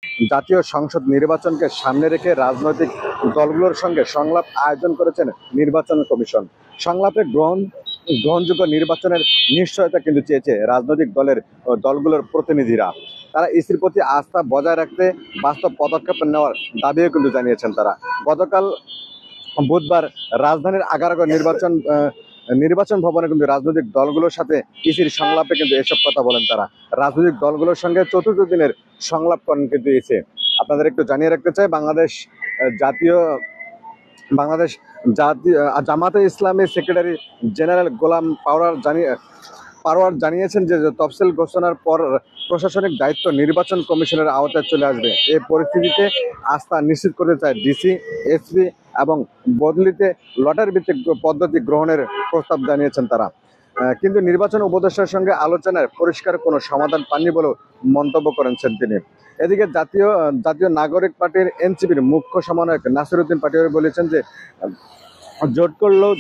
জাতীয় সংসদ নির্বাচনকে সামনে রেখে রাজনৈতিক দলগুলোর সঙ্গে সংলাপ আয়োজন করেছেন নির্বাচন কমিশন। সংলাপে গ্রহণযোগ্য নির্বাচনের নিশ্চয়তা কিন্তু চেয়েছে রাজনৈতিক দলগুলোর প্রতিনিধিরা। তারা ইসির প্রতি আস্থা বজায় রাখতে বাস্তব পদক্ষেপ নেওয়ার দাবিও কিন্তু জানিয়েছেন তারা। গতকাল বুধবার রাজধানীর আগারগাঁও নির্বাচন ভবনে কিন্তু রাজনৈতিক দলগুলোর সাথে ইসির সংলাপে কিন্তু এসব কথা বলেন তারা। রাজনৈতিক দলগুলোর সঙ্গে চতুর্থ দিনের সংলাপ করেন কিন্তু ইসি। আপনাদের একটু জানিয়ে রাখতে চাই, বাংলাদেশ জামাতে ইসলামী সেক্রেটারি জেনারেল গোলাম পারোয়ার জানিয়েছেন যে তফসিল ঘোষণার পর প্রশাসনিক দায়িত্ব নির্বাচন কমিশনের আওতায় চলে আসবে। এই পরিস্থিতিতে আস্থা নিশ্চিত করতে চায় ডিসি, এসপি এবং বদলিতে লটারি ভিত্তিক পদ্ধতি গ্রহণের প্রস্তাব জানিয়েছেন তারা। কিন্তু নির্বাচন উপদেষ্টার সঙ্গে আলোচনায় পরিষ্কার কোনো সমাধান পাননি বলেও মন্তব্য করেছেন তিনি। এদিকে জাতীয় নাগরিক পার্টির এনসিপির মুখ্য সমন্বয়ক নাসিরউদ্দিন পাটোয়ারি বলেছেন যে জোট করলেও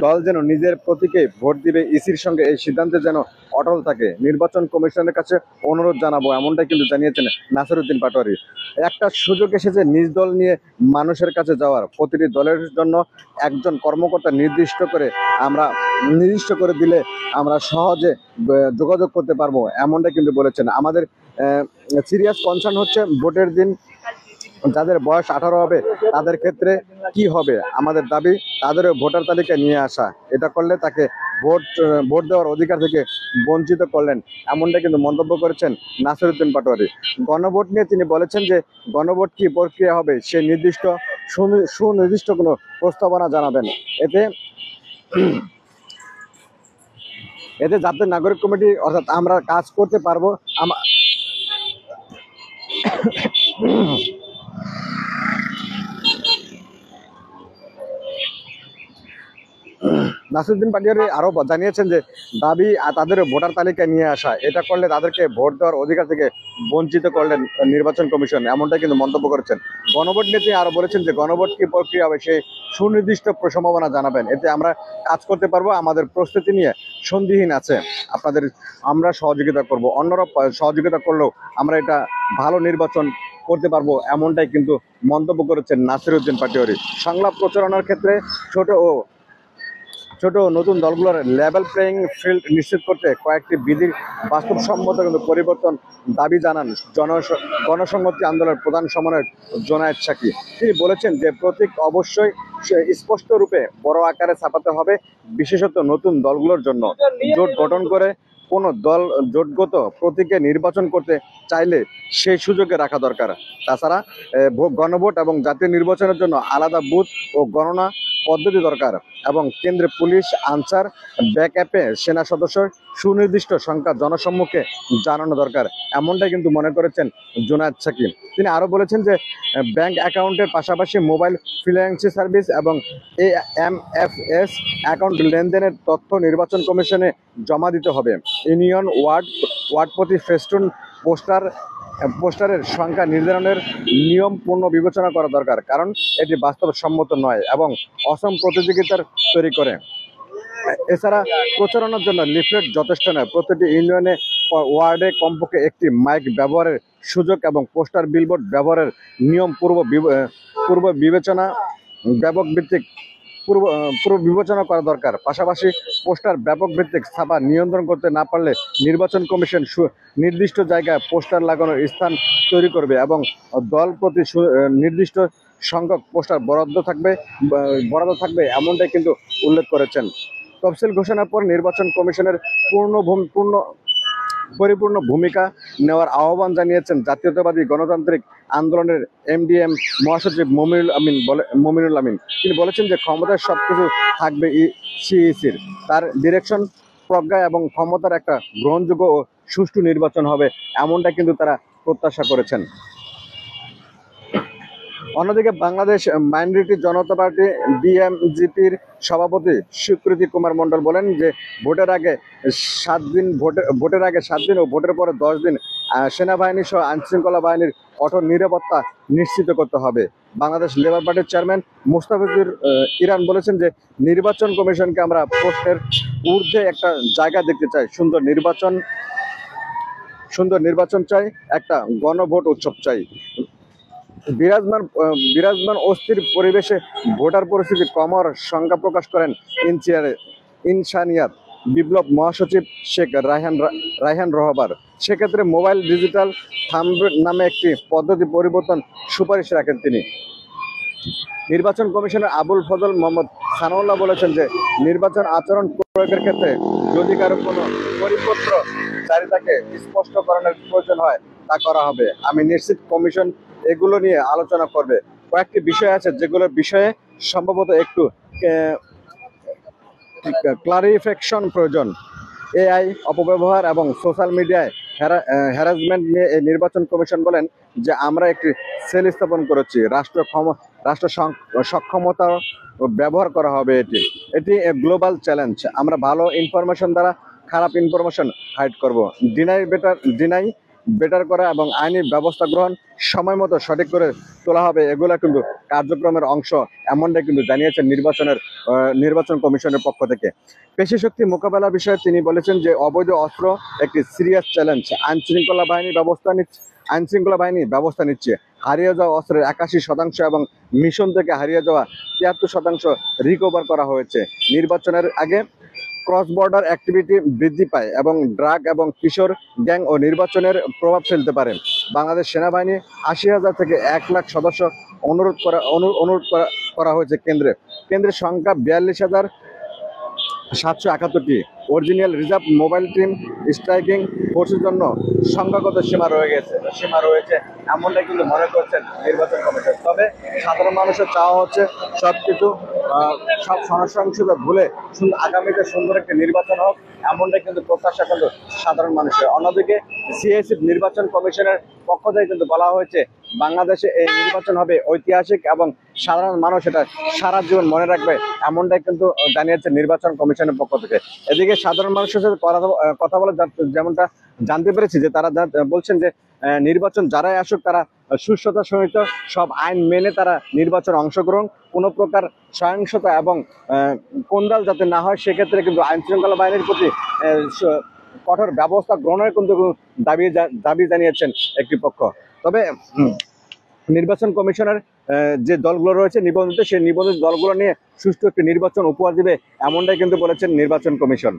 দল যেন নিজের প্রতীকে ভোট দিবে, ইসির সঙ্গে এই সিদ্ধান্তে যেন অটল থাকে। নির্বাচন কমিশনের কাছে অনুরোধ জানাবো, এমনটাই কিন্তু জানিয়েছেন নাসিরউদ্দিন পাটোয়ারি। একটা সুযোগ এসেছে নিজ দল নিয়ে মানুষের কাছে যাওয়ার। প্রতিটি দলের জন্য একজন কর্মকর্তা নির্দিষ্ট করে দিলে আমরা সহজে যোগাযোগ করতে পারবো, এমনটাই কিন্তু বলেছেন। আমাদের সিরিয়াস কনসার্ন হচ্ছে ভোটের দিন যাদের বয়স 18 হবে তাদের ক্ষেত্রে কি হবে। আমাদের দাবি তাদেরও ভোটার তালিকায় নিয়ে আসা। এটা করলে তাকে ভোট দেওয়ার অধিকার থেকে বঞ্চিত করলেন, এমনটা কিন্তু মন্তব্য করেছেন নাসিরউদ্দিন পাটোয়ারি। গণভোট নিয়ে তিনি বলেছেন যে গণভোট কি প্রক্রিয়া হবে সে সুনির্দিষ্ট কোনো প্রস্তাবনা জানাবেন। এতে জাতীয় নাগরিক কমিটি অর্থাৎ আমরা কাজ করতে পারবো। নাসিরউদ্দিন পাটোয়ারি আরো জানিয়েছেন যে দাবি তাদের ভোটার তালিকায় নিয়ে আসা। এটা করলে তাদেরকে ভোট দেওয়ার অধিকার থেকে বঞ্চিত করলেন নির্বাচন কমিশন, এমনটাই কিন্তু মন্তব্য করেছেন। গণভোট নিয়ে তিনি আরো বলেছেন যে গণভোট কি প্রক্রিয়া হবে সেই সুনির্দিষ্ট সম্ভাবনা জানাবেন। এতে আমরা কাজ করতে পারবো, আমাদের প্রস্তুতি নিয়ে সন্দিহীন আছে, আমরা সহযোগিতা করব। অন্যরা সহযোগিতা করলেও আমরা এটা ভালো নির্বাচন করতে পারবো, এমনটাই কিন্তু মন্তব্য করেছেন নাসিরউদ্দিন পাটোয়ারি। সংলাপ প্রচারণার ক্ষেত্রে ছোট নতুন দলগুলোর লেভেল প্লেয়িং ফিল্ড নিশ্চিত করতে কয়েকটি বিধির বাস্তবসম্মত কিন্তু পরিবর্তন দাবি জানান গণসংহতি আন্দোলনের প্রধান সমন্বয়ক জোনায়েদ সাকি। তিনি বলেছেন যে প্রতীক অবশ্যই স্পষ্ট রূপে বড় আকারে ছাপাতে হবে, বিশেষত নতুন দলগুলোর জন্য। জোট গঠন করে কোনো দল জোটগত প্রতীকে নির্বাচন করতে চাইলে সেই সুযোগে রাখা দরকার। তাছাড়া গণভোট এবং জাতীয় নির্বাচনের জন্য আলাদা বুথ ও গণনা পদ্ধতি দরকার এবং কেন্দ্রে পুলিশ, আনসার, ব্যাকআপে সেনা সদস্য সুনির্দিষ্ট সংখ্যা জনসম্মুখে জানানো দরকার, এমনটাই কিন্তু মনে করেছেন জোনায়েদ সাকি। তিনি আরও বলেছেন যে ব্যাংক অ্যাকাউন্টের পাশাপাশি মোবাইল ফিন্যান্সিং সার্ভিস এবং AMFS অ্যাকাউন্ট লেনদেনের তথ্য নির্বাচন কমিশনে জমা দিতে হবে। ইউনিয়ন ওয়ার্ড প্রতি ফেস্টুন পোস্টারের সংখ্যা নির্ধারণের নিয়ম পূর্ণ বিবেচনা করা দরকার, কারণ এটি বাস্তবসম্মত নয় এবং অসম প্রতিযোগিতার তৈরি করে। এছাড়া প্রচারণার জন্য লিফলেট যথেষ্ট নয়, প্রতিটি ইউনিয়নে ওয়ার্ডে কমপক্ষে একটি মাইক ব্যবহারের সুযোগ এবং পোস্টার বিলবোর্ড ব্যবহারের নিয়ম পূর্ব বিবেচনা করা দরকার। পাশাপাশি পোস্টার ব্যাপক ভিত্তিক ছাপা নিয়ন্ত্রণ করতে না পারলে নির্বাচন কমিশন নির্দিষ্ট জায়গায় পোস্টার লাগানোর স্থান তৈরি করবে এবং দল প্রতি নির্দিষ্ট সংখ্যক পোস্টার বরাদ্দ থাকবে, এমনটাই কিন্তু উল্লেখ করেছেন। তফসিল ঘোষণার পর নির্বাচন কমিশনের পরিপূর্ণ ভূমিকা নেওয়ার আহ্বান জানিয়েছেন জাতীয়তাবাদী গণতান্ত্রিক আন্দোলনের MDM মহাসচিব মমিনুল আমিন। তিনি বলেছেন যে ক্ষমতার সবকিছু থাকবে সিইসির, তার ডিরেকশন, প্রজ্ঞা এবং ক্ষমতার একটা গ্রহণযোগ্য ও সুষ্ঠু নির্বাচন হবে, এমনটা কিন্তু তারা প্রত্যাশা করেছেন। অন্যদিকে বাংলাদেশ মাইনরিটি জনতা পার্টি BMGPর সভাপতি স্বীকৃতি কুমার মণ্ডল বলেন যে ভোটের আগে 7 দিন ও ভোটের পরে 10 দিন সেনাবাহিনী সহ আইনশৃঙ্খলা বাহিনীর কঠোর নিরাপত্তা নিশ্চিত করতে হবে। বাংলাদেশ লেবার পার্টির চেয়ারম্যান মুস্তাফিজুর ইরান বলেছেন যে নির্বাচন কমিশনকে আমরা প্রশ্নের ঊর্ধ্বে একটা জায়গা দেখতে চাই। সুন্দর নির্বাচন সুন্দর নির্বাচন চাই, একটা গণভোট উৎসব চাই। বিরাজমান অস্থির পরিবেশে ভোটার পরিস্থিতি কমার শঙ্কা প্রকাশ করেন ইনসানিয়াত বিপ্লব মহাসচিব শেখ রায়হান রহবার। সেক্ষেত্রে মোবাইল ডিজিটাল থাম্ব নামে একটি পদ্ধতি পরিবর্তন সুপারিশ রাখেন তিনি। নির্বাচন কমিশনার আবুল ফজল মোহাম্মদ সানাউল্লাহ বলেছেন যে নির্বাচন আচরণ প্রয়োগের ক্ষেত্রে যদি কারো কোনো পরিপত্র জারি থাকে স্পষ্টকরণের প্রয়োজন হয় তা করা হবে। আমি নিশ্চিত কমিশন এগুলো নিয়ে আলোচনা করবে। কয়েকটি বিষয় আছে যেগুলোর বিষয়ে সম্ভবত একটু ক্লারিফিকেশন প্রয়োজন। এআই অপব্যবহার এবং সোশ্যাল মিডিয়ায় হ্যারাসমেন্ট নিয়ে এই নির্বাচন কমিশন বলেন যে আমরা একটি সেল স্থাপন করেছি, রাষ্ট্র সক্ষমতা ব্যবহার করা হবে। এটি গ্লোবাল চ্যালেঞ্জ। আমরা ভালো ইনফরমেশন দ্বারা খারাপ ইনফরমেশন হাইড করব। ডিনাই বেটার করা এবং আইনি ব্যবস্থা গ্রহণ সময় মতো সঠিক করে তোলা হবে, এগুলো কিন্তু কার্যক্রমের অংশ, এমনটাই কিন্তু জানিয়েছেন নির্বাচন কমিশনের পক্ষ থেকে। পেশি শক্তি মোকাবেলা বিষয়ে তিনি বলেছেন যে অবৈধ অস্ত্র একটি সিরিয়াস চ্যালেঞ্জ। আইনশৃঙ্খলা বাহিনী ব্যবস্থা নিচ্ছে। হারিয়ে যাওয়া অস্ত্রের 81% এবং মিশন থেকে হারিয়ে যাওয়া 73% রিকভার করা হয়েছে। নির্বাচনের আগে ক্রস বর্ডার অ্যাক্টিভিটি বৃদ্ধি পায় এবং ড্রাগ এবং কিশোর গ্যাং ও নির্বাচনের প্রভাব ফেলতে পারে। বাংলাদেশ সেনাবাহিনী 80,000 থেকে 1 লাখ সদস্য অনুরোধ করা হয়েছে। কেন্দ্রের সংখ্যা 42,771টি। Original reserve mobile team striking ফোর্সের জন্য সংখ্যাগত সীমা রয়েছে এমনটাই কিন্তু মনে করছেন নির্বাচন কমিশন। তবে সাধারণ মানুষের চাওয়া হচ্ছে সবকিছু সব সহিংসতা ভুলে আগামীতে সুন্দর একটি নির্বাচন হোক, এমনটাই কিন্তু প্রত্যাশা কিন্তু সাধারণ মানুষের। অন্যদিকে সিএসি নির্বাচন কমিশনের পক্ষ থেকে কিন্তু বলা হয়েছে বাংলাদেশে এই নির্বাচন হবে ঐতিহাসিক এবং সাধারণ মানুষ এটা সারা জীবন মনে রাখবে, এমনটাই কিন্তু জানিয়েছে নির্বাচন কমিশনের পক্ষ থেকে। এদিকে সাধারণ মানুষের সাথে কথা বলে যেমনটা জানতে পেরেছি যে তারা বলছেন যে নির্বাচন যারাই আসুক তারা সুস্থতার সহিত সব আইন মেনে তারা নির্বাচনে অংশগ্রহণ, কোনো প্রকার সহিংসতা এবং কোন্দল যাতে না হয় সেক্ষেত্রে কিন্তু আইন শৃঙ্খলা বাহিনীর প্রতি কঠোর ব্যবস্থা গ্রহণের কিন্তু দাবি জানিয়েছেন একটি পক্ষ। তবে নির্বাচন কমিশনের যে দলগুলো রয়েছে নিবন্ধিত, সেই নিবন্ধিত দলগুলো নিয়ে সুষ্ঠু একটি নির্বাচন উপহার দিবে, এমনটাই কিন্তু বলেছেন নির্বাচন কমিশন।